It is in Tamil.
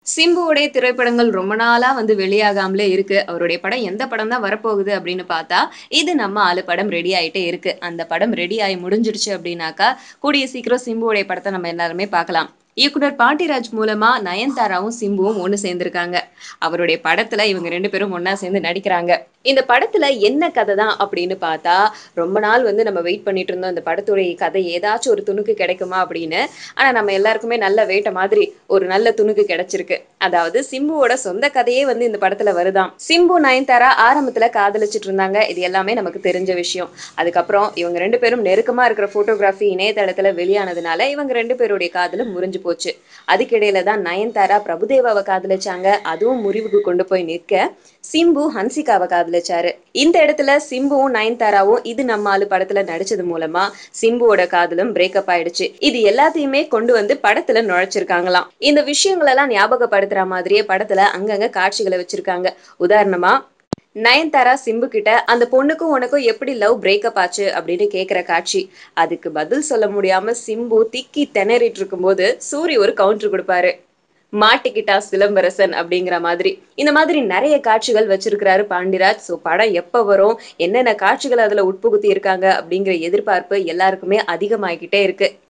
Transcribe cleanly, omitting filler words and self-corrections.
சிம்புவுடைய திரைப்படங்கள் ரொம்ப நாளா வெளியாகாமலே இருக்கு. அவருடைய படம் எந்த படம் தான் வரப்போகுது அப்படின்னு பார்த்தா, இது நம்ம ஆளு படம் ரெடி ஆயிட்டே இருக்கு. அந்த படம் ரெடி ஆயி முடிஞ்சிருச்சு அப்படின்னாக்கா, கூடிய சீக்கிரம் சிம்புவுடைய படத்த நம்ம எல்லாருமே பார்க்கலாம். இயக்குனர் பாண்டிராஜ் மூலமா நயன்தாராவும், சிம்புவும் ஒண்ணு சேர்ந்திருக்காங்க. அவருடைய படத்துல இவங்க 2 பேரும் ஒண்ணா சேர்ந்து நடிக்கிறாங்க. இந்த படத்துல என்ன கதை தான் அப்படின்னு பார்த்தா, ரொம்ப நாள் நம்ம வெயிட் பண்ணிட்டு இருந்தோம். இந்த படத்துடைய கதை ஏதாச்சும் ஒரு துணுக்கு கிடைக்குமா அப்படின்னு. ஆனா நம்ம எல்லாருக்குமே நல்ல வேட்ட மாதிரி ஒரு நல்ல துணுக்கு கிடைச்சிருக்கு. அதாவது சிம்புவோட சொந்த கதையே இந்த படத்துல வருதாம். சிம்பு நயன்தாரா ஆரம்பத்துல காதலிச்சிட்டு இருந்தாங்க. இது எல்லாமே நமக்கு தெரிஞ்ச விஷயம். அதுக்கப்புறம் இவங்க 2 பேரும் நெருக்கமா இருக்கிற போட்டோகிராஃபி இணையதளத்துல வெளியானதுனால இவங்க 2 பேருடைய காதலும் முறிஞ்சு போச்சு. அதுக்கிடையில தான் நயன்தாரா பிரபுதேவாவை காதலிச்சாங்க. அதுவும் முறிவுக்கு கொண்டு போய் நிற்க சிம்பு ஹன்சிகாவை காதலிச்சாரு. இந்த இடத்துல சிம்புவும் நயன்தாராவும் இது நம்ம ஆளு படத்துல நடிச்சது மூலமா சிம்புவோட காதலும் பிரேக்கப் ஆயிடுச்சு. இது எல்லாத்தையுமே கொண்டு படத்துல நுழைச்சிருக்காங்களாம். இந்த விஷயங்கள் எல்லாம் ஞாபகப்படுத்துற மாதிரியே படத்துல அங்கங்க காட்சிகளை வச்சிருக்காங்க. உதாரணமா நயன்தாரா சிம்பு கிட்ட அந்த பொண்ணுக்கும் உனக்கும் எப்படி லவ் பிரேக்கப் ஆச்சு அப்படின்னு கேக்குற காட்சி. அதுக்கு பதில் சொல்ல முடியாம சிம்பு திக்கி திணறிட்டு இருக்கும்போது சூரி ஒரு கவுண்டர் கொடுப்பாரு. மாட்டிக்கிட்டா சிலம்பரசன் அப்படிங்கிற மாதிரி. இந்த மாதிரி நிறைய காட்சிகள் வச்சிருக்கிறாரு பாண்டிராஜ். சோ படம் எப்ப வரும், என்னென்ன காட்சிகள் அதுல உட்புகுத்தி இருக்காங்க அப்படிங்கிற எதிர்பார்ப்பு எல்லாருக்குமே அதிகமாகிக்கிட்டே இருக்கு.